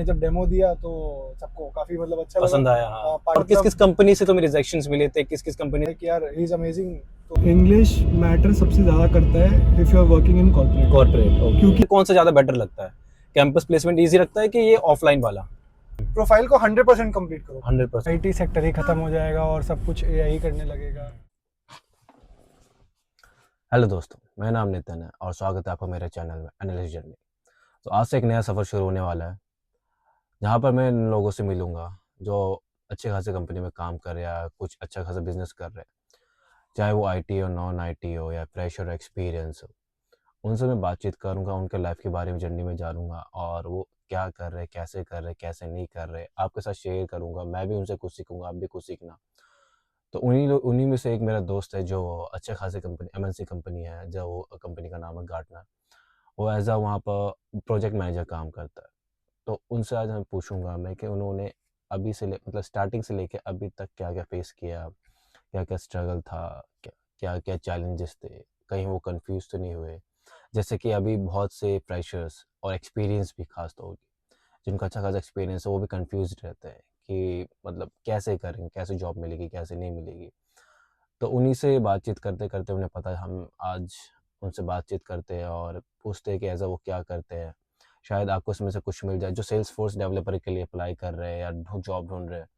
मैंने जब डेमो दिया तो सबको काफी मतलब अच्छा पसंद लगा। आया। हाँ। और किस किस कंपनी से तुम्हें रिजेक्शंस मिले थे, किस किस कंपनी? कि यार ही इज अमेजिंग। तो इंग्लिश मैटर सबसे ज्यादा करता है if you are working in corporate. Corporate. क्योंकि कौन सा ज्यादा बेटर लगता है, कैंपस प्लेसमेंट इजी लगता है कि ये ऑफलाइन वाला? प्रोफाइल को 100% कंप्लीट करो, 100%। आईटी सेक्टर ही खत्म हो जाएगा और सब कुछ एआई करने लगेगा। हेलो दोस्तों, मेरा नाम नितिन है और स्वागत है आपका मेरे चैनल में एनालिस्ट जर्नी। तो आज से एक नया सफ़र शुरू होने वाला है, जहाँ पर मैं इन लोगों से मिलूंगा जो अच्छे खासे कंपनी में काम कर रहे हैं या कुछ अच्छा खासा बिजनेस कर रहे हैं, चाहे वो आईटी हो, नॉन आईटी हो या फ्रेशर हो, एक्सपीरियंस हो। उनसे मैं बातचीत करूंगा, उनके लाइफ के बारे में जर्नी में जानूंगा और वो क्या कर रहे, कैसे कर रहे, कैसे नहीं कर रहे, आपके साथ शेयर करूंगा। मैं भी उनसे कुछ सीखूंगा, आप भी कुछ सीखना। तो उन्हीं में से एक मेरा दोस्त है जो अच्छे खासे कंपनी, एमएनसी कंपनी है, जो कंपनी का नाम है गार्टनर। वो एज अ वहाँ पर प्रोजेक्ट मैनेजर काम करता है। तो उनसे आज मैं पूछूंगा मैं कि उन्होंने अभी से मतलब स्टार्टिंग से लेके अभी तक क्या क्या फेस किया, क्या क्या स्ट्रगल था, क्या क्या चैलेंजेस थे, कहीं वो कंफ्यूज तो नहीं हुए। जैसे कि अभी बहुत से फ्रेशर्स और एक्सपीरियंस भी खास तौर पे जिनका अच्छा खासा एक्सपीरियंस है वो भी कंफ्यूज रहते हैं कि मतलब कैसे करेंगे, कैसे जॉब मिलेगी, कैसे नहीं मिलेगी। तो उन्हीं से बातचीत करते करते उन्हें पता है, हम आज उनसे बातचीत करते हैं और पूछते हैं कि ऐसा वो क्या करते हैं। शायद आपको इसमें से कुछ मिल जाए जो सेल्स फोर्स डेवलपर के लिए अप्लाई कर रहे हैं या जॉब ढूंढ रहे हैं,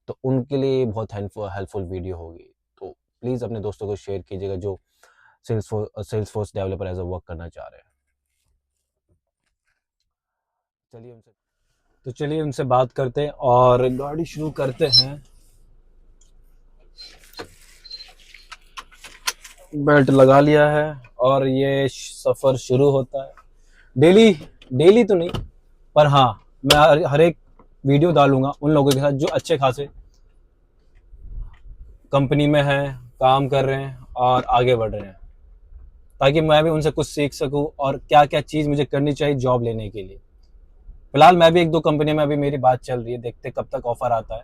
तो उनके लिए बहुत हेल्पफुल वीडियो होगी। तो प्लीज़ अपने दोस्तों को शेयर कीजिएगा जो Salesforce developer as a work करना चाह रहे हैं। चलिए उनसे बात करते हैं और गाड़ी शुरू करते हैं। बेल्ट लगा लिया है और ये सफ़र शुरू होता है। डेली डेली तो नहीं, पर हाँ, मैं हर एक वीडियो डालूंगा उन लोगों के साथ जो अच्छे खासे कंपनी में हैं, काम कर रहे हैं और आगे बढ़ रहे हैं, ताकि मैं भी उनसे कुछ सीख सकूं और क्या क्या चीज़ मुझे करनी चाहिए जॉब लेने के लिए। फिलहाल मैं भी एक दो कंपनी में अभी मेरी बात चल रही है, देखते कब तक ऑफर आता है।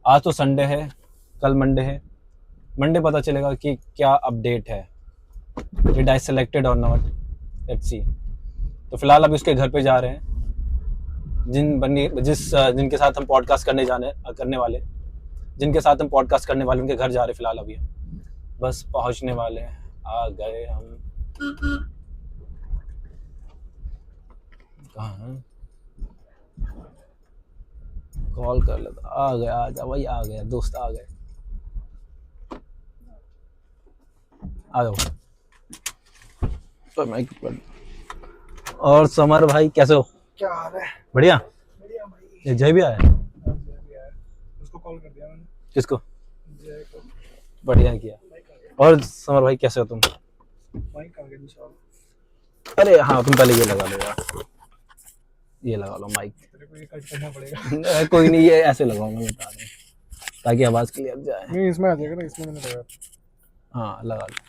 आज तो संडे है, कल मंडे है। मंडे पता चलेगा कि क्या अपडेट है, डिड आई सेलेक्टेड और नॉट, लेट्स सी। तो फिलहाल अभी उसके घर पे जा रहे हैं, जिनके साथ हम पॉडकास्ट करने वाले, जिनके साथ हम पॉडकास्ट करने वाले, उनके घर जा रहे हैं फिलहाल अभी। बस पहुंचने वाले हैं, आ गए हम। कहाँ हैं? कॉल कर लेता। आ गया, आ जा भाई, आ गया दोस्त, आ गए, आ जाओ। तो और समर भाई कैसे हो? क्या हाल है? बढ़िया। बढ़िया भाई। ये जय भी आया? उसको कॉल कर दिया मैंने, किसको? जय को। बढ़िया किया। और समर भाई कैसे हो तुम? माइक आ गया दूसरा। अरे हाँ, तुम पहले ये लगा लो यार, ये लगा लो माइक। तेरे को ये कट करना पड़ेगा। कोई नहीं, ये ऐसे लगाऊंगा, मैं बता रहा हूँ, ताकि आवाज क्लियर जाए। नहीं इसमें आ जाएगा ना, इसमें मैंने लगाया। हाँ लगा लो।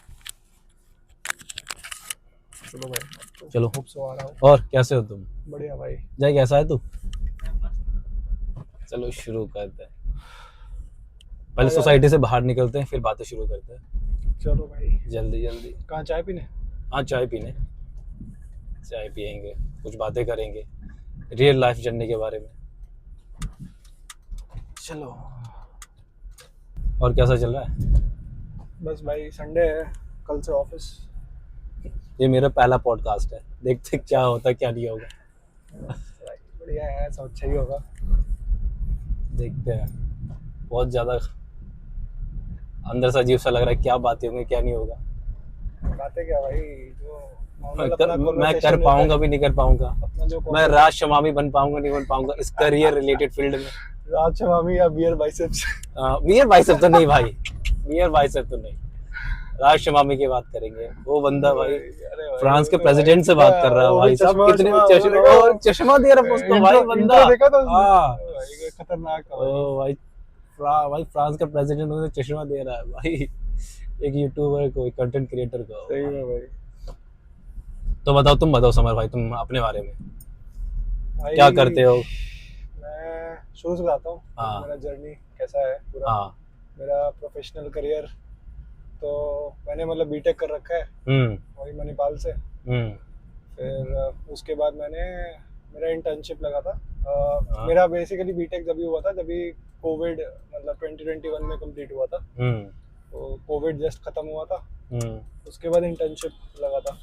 चलो भाई, चलो। होप सो आ रहा हूँ। और कैसे हो तुम? बढ़िया भाई। जय कैसा है तू? चलो शुरू करते हैं। पहले सोसाइटी से बाहर निकलते हैं, फिर बातें शुरू करते हैं। चलो भाई, जल्दी जल्दी। कहाँ चाय पीने? हाँ चाय पीने, चाय पियेंगे, कुछ बातें करेंगे रियल लाइफ जर्नी के बारे में। चलो। और कैसा चल रहा है? बस भाई, संडे है, कल से ऑफिस। ये मेरा पहला पॉडकास्ट है, देखते क्या होता क्या नहीं होगा। बढ़िया है, सब अच्छा ही होगा। देखते हैं। बहुत ज़्यादा अंदर से अजीब सा लग रहा है, क्या बातें होंगी क्या नहीं होगा। बातें क्या भाई, जो मैं कर पाऊंगा भी नहीं कर पाऊंगा, मैं राज शमामी बन पाऊंगा नहीं बन पाऊंगा इस करियर रिलेटेड फील्ड में। राज शमामी या बियर बाइसेप्स? बियर बाइसेप तो नहीं भाई, बियर बाइसेप तो नहीं। राज शमामी की बात करेंगे, वो बंदा भाई फ्रांस के प्रेसिडेंट से बात कर रहा है भाई साहब, कितने चश्मा दे रहा है उसको भाई बंदा। देखा था हाँ खतरनाक था भाई, भाई फ्रांस का प्रेसिडेंट उन्हें चश्मा दे रहा है भाई, एक यूट्यूबर को, एक कंटेंट क्रिएटर को। सही में भाई। तो बताओ, तुम बताओ समर भाई, तुम अपने बारे में भाई क्या करते हो? मैं शुरू से बताता हूँ। हाँ। मेरा जर्नी कैसा है पूरा। हाँ। मेरा प्रोफेशनल करियर तो मैंने मतलब बीटेक कर रखा है वही मणिपाल से। फिर उसके बाद मैंने मेरा इंटर्नशिप लगा था। हाँ। मेरा बेसिकली बीटेक जब हुआ था जब कोविड मतलब 2021 में कंप्लीट हुआ था। तो कोविड जस्ट खत्म हुआ था, उसके बाद इंटर्नशिप लगा था।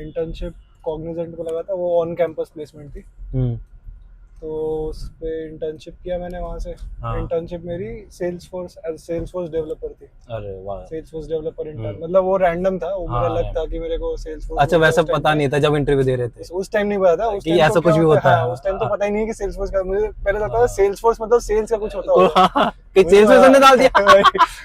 इंटर्नशिप कॉग्निजेंट को लगा था, वो ऑन कैंपस प्लेसमेंट थी। तो उस पे इंटर्नशिप किया मैंने वहाँ से। हाँ। इंटर्नशिप मेरी सेल्सफोर्स डेवलपर थी। अरे वाह। सेल्सफोर्स डेवलपर इंटर्न, मतलब वो रैंडम था, वो मुझे हाँ, लग था कि मेरे को सेल्सफोर्स अच्छा वैसा पता नहीं था जब इंटरव्यू दे रहे थे उस टाइम नहीं पता था। उस कि टाइम ऐसा तो कुछ क्या भी होता होता है, है। उस टाइम तो पता ही नहीं कि सेल्सफोर्स का, मुझे पहले लगता था हाँ। सेल्सफोर्स मतलब सेल्स का कुछ होता होगा। कि सेल्स में उसने डाल दिया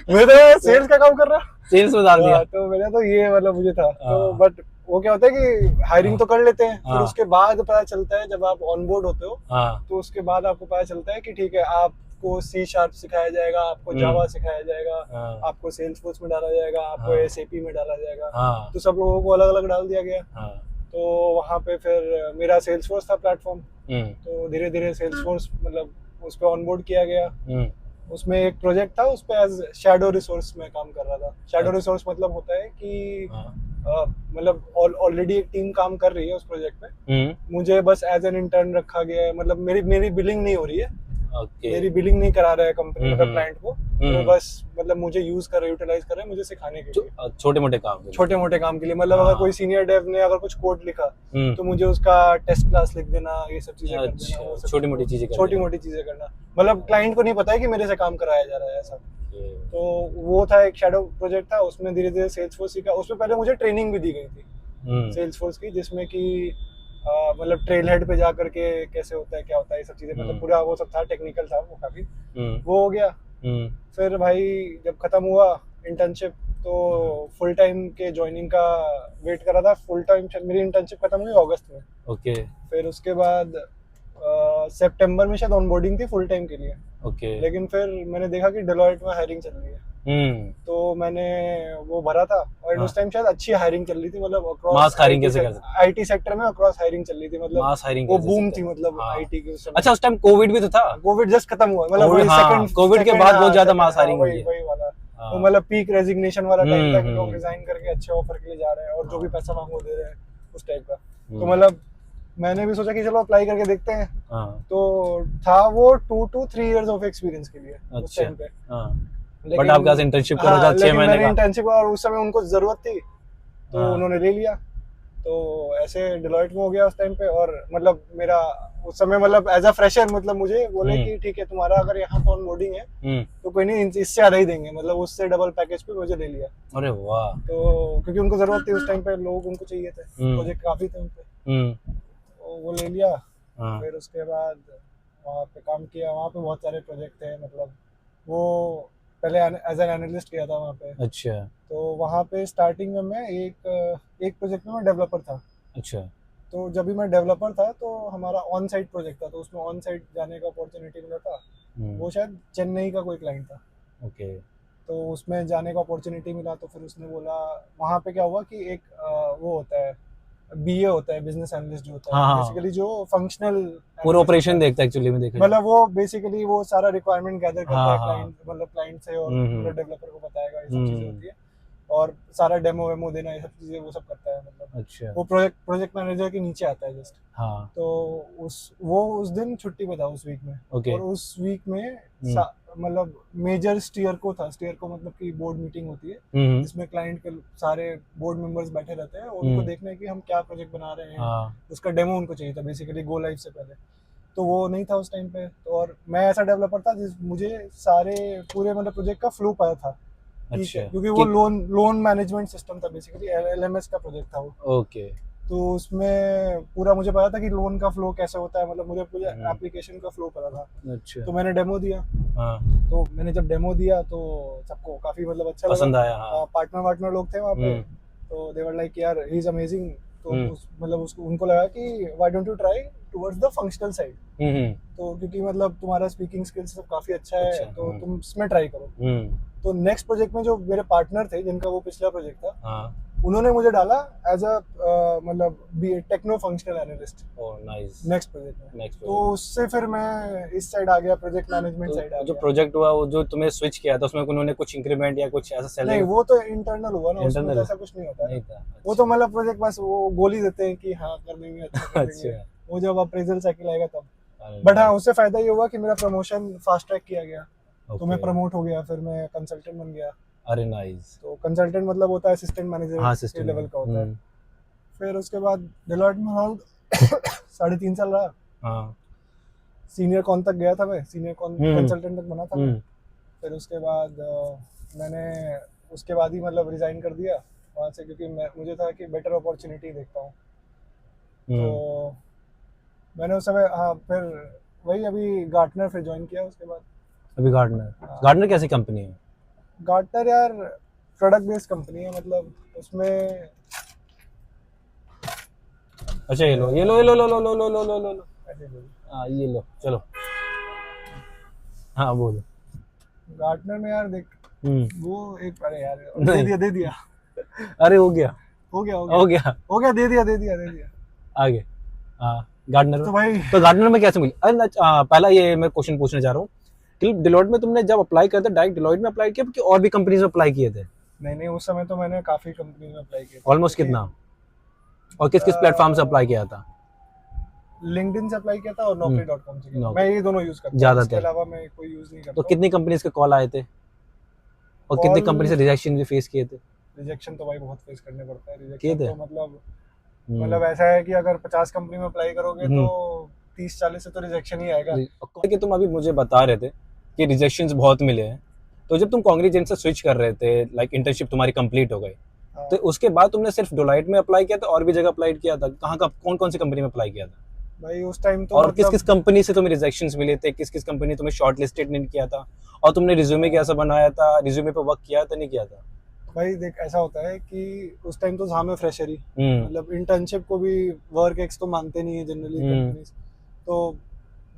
मैं तो सेल्स का काम कर रहा। सेल्स में डाल दिया। हाँ, तो मेरा तो ये मतलब मुझे था। तो हाँ। बट वो क्या होता है कि हायरिंग तो कर लेते हैं, फिर हाँ। उसके बाद पता चलता है जब आप ऑन बोर्ड होते हो हाँ। तो उसके बाद आपको पता चलता है कि ठीक है आपको C# सिखाया जाएगा, आपको जावा सिखाया जाएगा, हाँ। आपको सेल्सफोर्स में डाला जाएगा, आपको हाँ। SAP में डाला जाएगा। हाँ। तो सब लोगों को अलग अलग डाल दिया गया। हाँ। तो वहाँ पे फिर मेरा सेल्सफोर्स था प्लेटफॉर्म। हम्म, तो धीरे धीरे सेल्सफोर्स मतलब उस पर ऑनबोर्ड किया गया। हम्म, उसमें एक प्रोजेक्ट था, उस पे एज शैडो रिसोर्स में काम कर रहा था। शैडो अच्छा। रिसोर्स मतलब होता है कि हाँ। मतलब ऑलरेडी एक टीम काम कर रही है उस प्रोजेक्ट पे, मुझे बस एज एन इंटर्न रखा गया है। मतलब मेरी बिलिंग नहीं हो रही है, ओके। मेरी बिलिंग नहीं करा रहा है कंपनी मतलब क्लाइंट को। वो हम्म। बस मतलब मुझे यूज कर रहे यूटिलाइज कर रहे हैं मुझे सिखाने के लिए, छोटे मोटे काम के लिए। छोटे मोटे काम के लिए। मतलब हाँ। अगर कोई सीनियर डेव ने अगर कुछ कोड लिखा तो मुझे उसका टेस्ट क्लास लिख देना, ये सब चीजें कर देना, वो सब छोटी मोटी चीजें कर छोटी देना। मोटी चीजें करना। मतलब क्लाइंट को नहीं पता है कि मेरे से काम कराया जा रहा है ऐसा। तो वो था एक शैडो प्रोजेक्ट था, उसमें धीरे धीरे सेल्सफोर्स सीखा। उसमें पहले मुझे ट्रेनिंग भी दी गई थी सेल्सफोर्स की, जिसमें कि मतलब ट्रेल हेड पे जा करके कैसे होता है, क्या होता है, ये सब चीजें, मतलब पूरा वो सब था, टेक्निकल था वो काफी। वो हो गया। फिर भाई जब खत्म हुआ इंटर्नशिप तो फुल टाइम के ज्वाइनिंग का वेट करा था। फुल टाइम मेरी इंटर्नशिप खत्म हुई अगस्त में। ओके। फिर उसके बाद सितंबर में शायद ऑनबोर्डिंग थी फुल टाइम के लिए। ओके। लेकिन फिर मैंने देखा कि डेलॉयट में हायरिंग चल रही है, तो मैंने वो भरा था। और उस टाइम शायद अच्छी हायरिंग चल रही थी, मतलब मास हायरिंग कैसे कर सकते? आईटी सेक्टर में अक्रॉस हायरिंग चल रही थी, मतलब मास हायरिंग वो कैसे बूम सकते थी, हैं? मतलब हाँ। आईटी के उस समय। अच्छा उस टाइम कोविड भी तो था। कोविड जस्ट खत्म हुआ, मतलब कोविड, वही हाँ, सेकंड कोविड के बाद बहुत ज्यादा मास हायरिंग हुई है। वही वाला। हाँ। तो मतलब पीक रेजिग्नेशन वाला टाइम था कि लोग हम्म। रिजाइन करके अच्छे ऑफर के लिए जा रहे हैं और जो भी पैसा मांगो दे रहे हैं, उस टाइप का। तो हम्म। मतलब मैंने भी सोचा कि चलो अप्लाई करके देखते हैं। हाँ। तो था वो 2 to 3 इयर्स ऑफ एक्सपीरियंस के लिए उस अच्छा। टाइम पे। हाँ। लेकिन बट आपके पास इंटर्नशिप करो हाँ, 6 लेकिन महीने मैंने का। इंटर्नशिप और उस समय उनको जरूरत थी तो हाँ। उन्होंने ले लिया। तो ऐसे डिलॉयट में हो गया उस टाइम पे। और मतलब मेरा उस समय मतलब एज अ फ्रेशर मतलब मुझे बोले कि ठीक है तुम्हारा अगर यहाँ पे ऑनबोर्डिंग है तो कोई नहीं, इससे ज्यादा ही देंगे, मतलब उससे डबल पैकेज पे मुझे ले लिया। अरे वाह। तो क्योंकि उनको जरूरत थी उस टाइम पे, लोग उनको चाहिए थे, प्रोजेक्ट काफी थे उन पे, तो वो ले लिया। हाँ। फिर उसके बाद वहाँ पे काम किया। वहाँ पे बहुत सारे प्रोजेक्ट थे, मतलब वो पहले एज एन एनालिस्ट किया था वहाँ पे। अच्छा। तो वहाँ पे स्टार्टिंग में मैं एक प्रोजेक्ट में मैं डेवलपर था। अच्छा। तो जब भी मैं डेवलपर था तो हमारा ऑन साइट प्रोजेक्ट था, तो उसमें ऑन साइट जाने का अपॉर्चुनिटी मिला था। वो शायद चेन्नई का कोई क्लाइंट था। ओके। तो उसमें जाने का अपॉर्चुनिटी मिला। तो फिर उसने बोला, वहाँ पे क्या हुआ कि एक वो होता है BA होता है, बिजनेस एनालिस्ट जो होता है, हाँ। बेसिकली जो फंक्शनल पूरा ऑपरेशन देखता है एक्चुअली में देखा मतलब वो बेसिकली वो सारा रिक्वायरमेंट गैदर करता है हाँ। क्लाइंट, मतलब क्लाइंट से, और मतलब डेवलपर को बताएगा, ये सब चीजें हम्म। होती है। और सारा डेमो वेमो देना, ये सब चीजें वो सब करता है। मतलब अच्छा। वो प्रोजेक्ट मैनेजर के नीचे आता है जस्ट। हाँ। तो उस दिन छुट्टी पे था उस वीक में। ओके। और उस वीक में मतलब मेजर स्टीयर को मतलब कि बोर्ड मीटिंग होती है जिसमें क्लाइंट के सारे बोर्ड मेंबर्स बैठे रहते हैं, उनको देखना है कि हम क्या प्रोजेक्ट बना रहे हैं। हाँ। उसका डेमो उनको चाहिए था बेसिकली गो लाइव से पहले। तो वो नहीं था उस टाइम पे। तो और मैं ऐसा डेवलपर था जिस मुझे सारे पूरे मतलब प्रोजेक्ट का फ्लो पता था, ठीक है, क्योंकि वो लोन मैनेजमेंट सिस्टम था, बेसिकली LMS का प्रोजेक्ट था वो। ओके। तो उसमें पूरा मुझे पता था कि लोन का फ्लो कैसे होता है, मतलब मुझे पूरे एप्लीकेशन का फ्लो पता था। अच्छा। तो मैंने डेमो दिया। हाँ। तो मैंने जब डेमो दिया तो सबको काफी मतलब अच्छा पसंद लगा। आया। हाँ। पार्टनर लोग थे वहाँ पे। तो दे वर लाइक यार ही इज अमेजिंग। तो मतलब उसको उनको लगा कि why don't you try towards the functional side. तो क्योंकि मतलब तुम्हारा स्पीकिंग स्किल्स सब काफी अच्छा है, तो तुम इसमें ट्राई करो। तो नेक्स्ट प्रोजेक्ट में जो मेरे पार्टनर थे जिनका वो पिछला प्रोजेक्ट था, उन्होंने मुझे डाला एज अ मतलब techno functional analyst next project में। तो उससे फिर मैं इस साइड आ गया, प्रोजेक्ट मैनेजमेंट साइड आ जो गया। प्रोजेक्ट हुआ वो जो तुम्हें स्विच किया था उसमें उन्होंने कुछ इंक्रीमेंट या कुछ ऐसा सैलरी? नहीं, वो तो इंटरनल हुआ ना, उसमें ऐसा कुछ नहीं होता है। वो तो मतलब प्रोजेक्ट बस वो गोली देते हैं कि हाँ कर देंगे, अच्छा कर देंगे। वो जब अप्रेजल साइकिल आएगा तब। बट हाँ, उससे फायदा ये हुआ कि मेरा प्रमोशन फास्ट ट्रैक किया गया, तो मैं प्रमोट हो गया, फिर मैं कंसल्टेंट बन गया। अरे नाइस। तो कंसल्टेंट मतलब होता है असिस्टेंट मैनेजर हाँ, के सिस्टम लेवल का होता है। फिर उसके बाद डेलॉयट में अराउंड 3.5 साल रहा। हाँ। सीनियर कॉन तक गया था मैं, सीनियर कॉन कंसल्टेंट तक बना था मैं। फिर उसके बाद मैंने उसके बाद ही मतलब रिजाइन कर दिया वहाँ से, क्योंकि मुझे था कि बेटर अपॉर्चुनिटी देखता हूँ। तो मैंने उस समय हाँ फिर वही अभी गार्टनर फिर ज्वाइन किया उसके बाद। अभी गार्टनर कैसी कंपनी है? गार्टनर यार प्रोडक्ट बेस्ड कंपनी है, मतलब उसमें अच्छा ये लो ये लो ये लो लो लो लो लो लो लो लो लो। हाँ ये लो चलो। हाँ बोलो। गार्टनर में यार देख वो एक, अरे यार दे दिया अरे हो गया दे दिया आगे। हाँ गार्टनर तो भाई तो गार्टनर में कैसे मिली? अरे पहला ये मैं क्वेश्चन पूछना चाह रहा हूँ कि डिलॉयट में तुमने जब अप्लाई किया था डायरेक्ट डिलॉयट में अप्लाई किया कि और भी कंपनीज में अप्लाई किए थे? नहीं, उस समय तो मैंने काफी कंपनी में अप्लाई किया। ऑलमोस्ट कितना? और किस किस प्लेटफॉर्म से अप्लाई किया था? लिंक्डइन से अप्लाई किया था और naukri.com से किया। मैं ये दोनों यूज करता हूँ, ज्यादातर। इसके अलावा मैं कोई यूज नहीं करता। तो कितनी कंपनीज के कॉल आए थे और कितनी कंपनी से रिजेक्शन भी फेस किए थे? रिजेक्शन तो भाई बहुत फेस करने पड़ता है। किए थे? तो मतलब ऐसा है कि अगर 50 कंपनी में अप्लाई करोगे तो 30-40 से तो रिजेक्शन ही आएगा। कि तुम अभी मुझे बता रहे थे कि रिजेक्शंस बहुत मिले हैं, तो जब तुम कॉन्ग्रेजेंट से स्विच कर रहे थे, लाइक इंटर्नशिप तुम्हारी कंप्लीट हो गई, तो उसके बाद तुमने सिर्फ डिलॉयट में अप्लाई किया था और भी जगह अप्लाई किया था? कहाँ का कौन कौन सी कंपनी में अप्लाई किया था भाई उस टाइम तो? और किस किस कंपनी से तुम्हें रिजेक्शंस मिले थे? किस किस कंपनी तुम्हें शॉर्ट लिस्टेड नहीं किया था? और तुमने रिज्यूमे कैसा बनाया था? रिज्यूमे पे वर्क किया था नहीं किया था? भाई देख ऐसा होता है कि उस टाइम तो था मैं फ्रेशर ही, मतलब इंटर्नशिप को भी वर्क एक्स तो मानते नहीं है जनरली कंपनीज। तो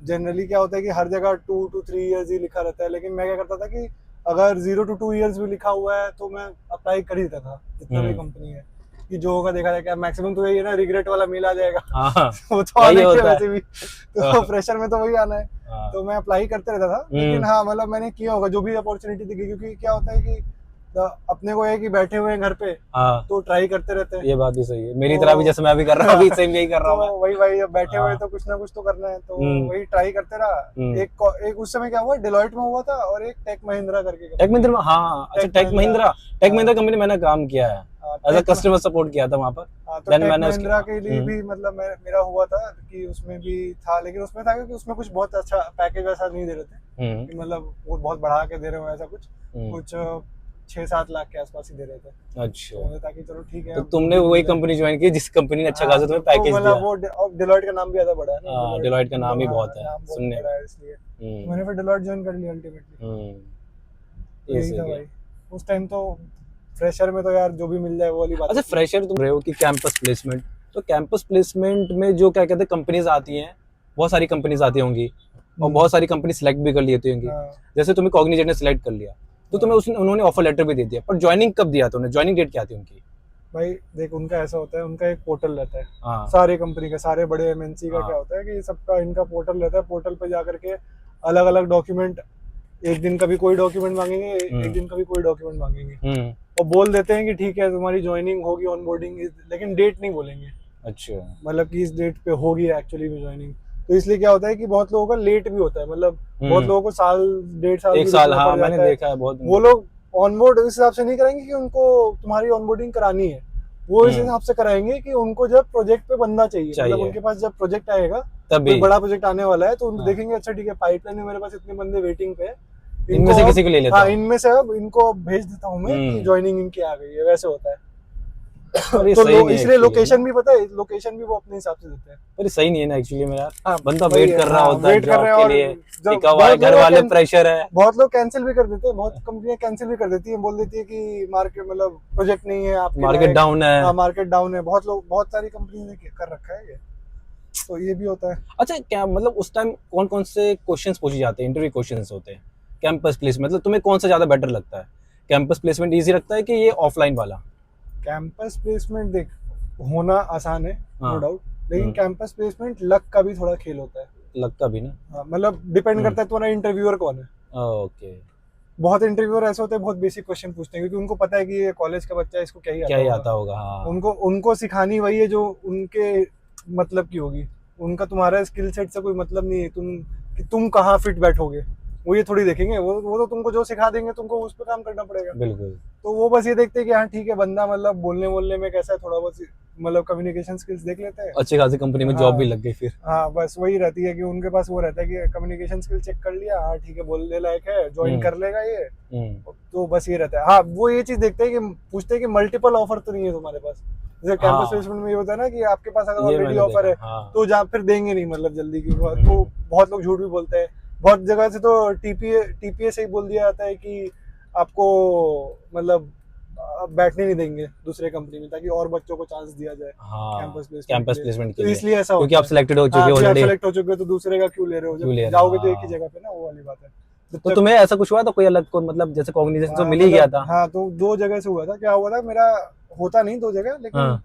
जनरली क्या होता है कि हर जगह 2 to 3 इयर्स ही लिखा रहता है, लेकिन मैं क्या करता था कि अगर 0 to 2 इयर्स भी लिखा हुआ है तो मैं अप्लाई कर ही देता था, जितना भी कंपनी है, कि जो होगा देखा जाएगा। मैक्सिमम तो यही है ना, रिग्रेट वाला मेल आ जाएगा। वो तो आने के वैसे भी, तो फ्रेशर में तो वही आना है। तो मैं अप्लाई करते रहता था, लेकिन हाँ मतलब मैंने किया होगा जो भी अपॉर्चुनिटी दिखी, क्योंकि क्या होता है कि अपने को है कि बैठे हुए हैं घर पे, तो ट्राई करते रहते हैं। ये बात भी सही है, मेरी तरह भी जैसे मैं भी कर रहा हूँ, अभी सेम यही कर रहा हूँ। तो वही अब बैठे हुए तो कुछ ना कुछ तो करना है, तो वही ट्राई करते रहा। एक उस समय क्या हुआ, डिलॉयट में हुआ था और एक टेक महिंद्रा करके। टेक महिंद्रा में? हाँ अच्छा, टेक महिंद्रा कंपनी मैंने काम किया है, एज अ कस्टमर सपोर्ट किया था वहाँ पर। तो टेक महिंद्रा के लिए भी मतलब मेरा हुआ था कि उसमें भी था, लेकिन उसमें था कि उसमें कुछ बहुत अच्छा पैकेज वैसा नहीं दे रहे थे, कि मतलब वो बहुत बढ़ा के दे रहे हो ऐसा कुछ 6-7 लाख के आसपास ही दे रहे थे। अच्छा, तो ताकि चलो ठीक है। तो तुमने वही कंपनी ज्वाइन की जिस कंपनी ने अच्छा खासा तुम्हें पैकेज दिया? वो डिलॉयट का नाम भी ज्यादा बड़ा है ना, डिलॉयट का नाम ही बहुत है सुनने में, इसलिए मैंने फिर डिलॉयट ज्वाइन कर लिया अल्टीमेटली। यही था भाई उस टाइम तो। फ्रेशर में तो यार जो भी मिल जाए वो वाली बात। अच्छा, फ्रेशर तुम रहे हो कि कैंपस प्लेसमेंट, तो कैंपस प्लेसमेंट में जो क्या कहते हैं कंपनीज आती हैं, बहुत सारी कंपनीज आती होंगी और बहुत सारी कंपनी सिलेक्ट भी कर लेती होंगी। जैसे तुम्हें कॉग्निजेंट ने सिलेक्ट कर लिया तो तुम्हें उन्होंने ऑफर लेटर भी दे दिया, पर ज्वाइनिंग कब दिया था उन्हें? ज्वाइनिंग डेट क्या थी उनकी? भाई देख उनका ऐसा होता है, उनका एक पोर्टल रहता है। सारे कंपनी का, सारे बड़े एमएनसी का क्या होता है कि सबका इनका पोर्टल रहता है। पोर्टल पे जाकर के अलग अलग डॉक्यूमेंट, एक दिन कभी कोई डॉक्यूमेंट मांगेंगे, एक दिन कभी कोई डॉक्यूमेंट मांगेंगे, और बोल देते हैं कि ठीक है तुम्हारी ज्वाइनिंग होगी, ऑनबोर्डिंग, लेकिन डेट नहीं बोलेंगे। अच्छा, मतलब कि इस डेट पे होगी एक्चुअली में ज्वाइनिंग। तो इसलिए क्या होता है कि बहुत लोगों का लेट भी होता है, मतलब बहुत लोगों को साल 1.5 साल, 1 साल, हाँ मैंने देखा है बहुत। वो लोग ऑनबोर्ड इस हिसाब से नहीं कराएंगे कि उनको तुम्हारी ऑनबोर्डिंग करानी है, वो इस हिसाब से कराएंगे कि उनको जब प्रोजेक्ट पे बंदा चाहिए, मतलब उनके पास जब प्रोजेक्ट आएगा, कोई बड़ा प्रोजेक्ट आने वाला है, तो उनको देखेंगे अच्छा ठीक है पाइपलाइन में मेरे पास इतने बंदे वेटिंग पे है, इनमें से किसी को ले लेता हूं। इनमें से अब इनको भेज देता हूँ मैं कि ज्वाइनिंग इनकी आ गई है, वैसे होता है। तो इसलिए लोकेशन भी पता है, लोकेशन भी वो अपने हिसाब से देते हैं। पर सही नहीं है ना एक्चुअली में यार, बंदा वेट कर रहा होता है जॉब के लिए, टिका हुआ है, घर वाले प्रेशर है, बहुत लोग कैंसिल भी कर देते हैं, बहुत कंपनियां कैंसिल भी कर देती हैं, बोल देती है कि मार्केट मतलब प्रोजेक्ट नहीं है आपके, मार्केट डाउन है। मार्केट डाउन है, बहुत सारी कंपनी ने कर रखा है ये, तो ये भी होता है। अच्छा, क्या मतलब उस टाइम कौन कौन से क्वेश्चंस पूछे जाते हैं, इंटरव्यू क्वेश्चंस होते हैं कैंपस प्लेसमेंट, मतलब तुम्हें कौन सा ज्यादा बेटर लगता है? कैंपस प्लेसमेंट इजी लगता है कि ये ऑफलाइन वाला? कैंपस प्लेसमेंट देख होना आसान है, नो डाउट, लेकिन कैंपस प्लेसमेंट लक का भी थोड़ा खेल होता है। लक का भी ना? मतलब डिपेंड करता है तुम्हारा इंटरव्यूअर कौन है। ओके, बहुत इंटरव्यूअर ऐसे होते हैं बहुत बेसिक क्वेश्चन पूछते हैं, क्योंकि उनको पता है कि ये कॉलेज का बच्चा है, इसको क्या ही आता होगा। हाँ। उनको सिखानी वही है जो उनके मतलब की होगी, उनका तुम्हारा स्किल सेट से कोई मतलब नहीं है, तुम कहाँ फिट बैठोगे, वो ये थोड़ी देखेंगे। वो तो तुमको जो सिखा देंगे तुमको उस पर काम करना पड़ेगा। बिल्कुल। तो वो बस ये देखते हैं कि हाँ ठीक है बंदा मतलब बोलने में कैसा है, थोड़ा बहुत मतलब कम्युनिकेशन स्किल्स देख लेते हैं। अच्छी खासी कंपनी में जॉब भी लग गई फिर। हाँ बस वही रहती है कि उनके पास वो रहता है कि कम्युनिकेशन स्किल चेक कर लिया, हाँ ठीक है बोलने लायक है, ज्वाइन कर लेगा ये। तो बस ये रहता है। हाँ वो ये चीज देखते हैं कि पूछते हैं कि मल्टीपल ऑफर तो नहीं है तुम्हारे पास, जैसे कैंपस प्लेसमेंट में ये होता है ना कि आपके पास अगर ऑलरेडी ऑफर है तो जहाँ फिर देंगे नहीं मतलब जल्दी की। तो बहुत लोग झूठ भी बोलते हैं, बहुत जगह से तो टीपीए से ही बोल दिया जाता है कि आपको मतलब बैठने नहीं देंगे दूसरे कंपनी में, ताकि और बच्चों को चांस दिया जाए कैंपस प्लेसमेंट के तो लिए। इसलिए ऐसा क्योंकि आप सिलेक्टेड हो चुके हो ऑलरेडी। सिलेक्ट हो चुके हो तो दूसरे का क्यों ले रहे हो, जब जाओगे तो एक ही जगह पे ना, वो वाली बात है। तो तुम्हें ऐसा कुछ हुआ था कोई अलग को, मतलब जैसे कॉग्निजेशन तो मिल ही गया था? हाँ तो 2 जगह से हुआ था। क्या हुआ था, मेरा होता नहीं 2 जगह, लेकिन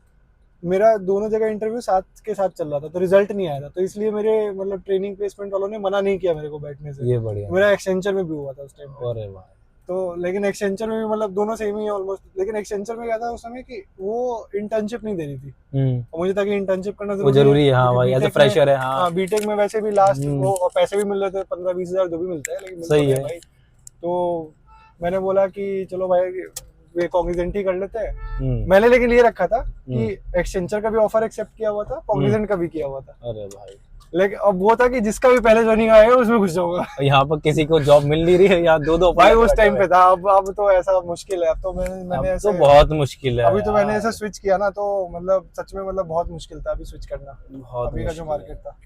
मेरा दोनों जगह इंटरव्यू साथ के साथ चल रहा था, तो रिजल्ट नहीं आया था, तो इसलिए मेरे मतलब ट्रेनिंग प्लेसमेंट वालों ने मना नहीं किया मेरे को बैठने से। ये बढ़िया। मेरा एक्सेंचर में भी हुआ था उस टाइम पे। अरे वाह। तो लेकिन एक्सेंचर में भी मतलब दोनों सेम ही है ऑलमोस्ट, लेकिन एक्सेंचर में क्या था उस समय कि वो इंटर्नशिप नहीं दे रही थी और मुझे था कि इंटर्नशिप करना जरूरी है। हाँ भाई एज अ फ्रेशर है। हाँ बीटेक में वैसे भी लास्ट वो पैसे भी मिल रहे थे 15-20 हजार जो भी मिलता है, लेकिन सही है भाई। तो मैंने बोला कि चलो भाई वे कॉग्निजेंट ही कर लेते हैं। मैंने लेकिन ये रखा था कि एक्सेंचर का भी ऑफर एक्सेप्ट किया हुआ था, कॉग्निजेंट का भी किया हुआ था। अरे भाई। लेकिन अब वो था कि जिसका भी पहले ज्वाइनिंग आएगा उसमें घुस जाऊंगा। यहाँ पर किसी को जॉब मिल नहीं रही है, यहाँ 2 भाई उस टाइम पे था। अब तो ऐसा मुश्किल है। अब तो मैंने ऐसे तो बहुत मुश्किल है। अभी तो मैंने ऐसे स्विच किया ना, तो मतलब सच में मतलब बहुत मुश्किल था अभी स्विच करना, अभी का जो मार्केट था।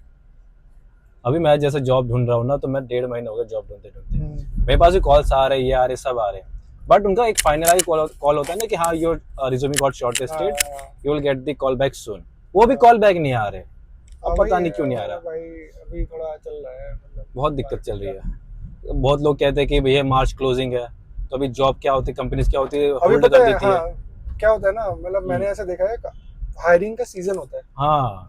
अभी मैं जैसे जॉब ढूंढ रहा हूँ ना, तो मैं 1.5 महीने हो गए जॉब ढूंढते मेरे पास भी कॉल्स आ रहे हैं, ये आ रहे सब आ रहे हैं, बट उनका एक फाइनलाइज कॉल होता है ना कि हाँ your resume got shortlisted, you will get the call back soon. वो भी कॉल बैक नहीं आ रहे, अब पता नहीं क्यों नहीं आ रहा भाई। अभी थोड़ा चल रहा है, मतलब बहुत दिक्कत चल रही है। बहुत लोग कहते हैं कि भैया मार्च क्लोजिंग है, तो अभी जॉब क्या होती है, कंपनीज क्या होती है, होल्ड कर देती है। क्या होता है ना, मतलब मैंने ऐसा देखा है हायरिंग का सीजन होता है। हाँ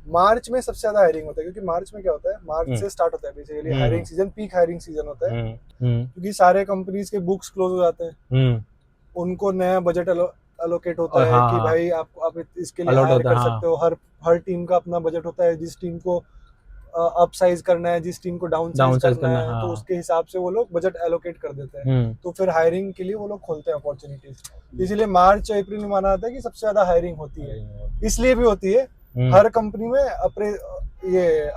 मार्च में सबसे ज्यादा हायरिंग होता है, क्योंकि मार्च में क्या होता है, मार्च से स्टार्ट होता है basically hiring season, peak hiring season होता है, क्योंकि सारे कंपनीज के बुक्स क्लोज हो जाते हैं, उनको नया बजट अलोकेट होता है कि भाई आप इसके लिए हायर कर सकते हो। हर टीम का अपना बजट होता है, जिस टीम को अप साइज करना है, जिस टीम को डाउन साइज करना है, तो उसके हिसाब से वो लोग बजट एलोकेट कर देते हैं। तो फिर हायरिंग के लिए वो लोग खोलते हैं अपॉर्चुनिटीज। इसीलिए मार्च अप्रैल में माना जाता है कि सबसे ज्यादा हायरिंग होती है। इसलिए भी होती है, हर कंपनी में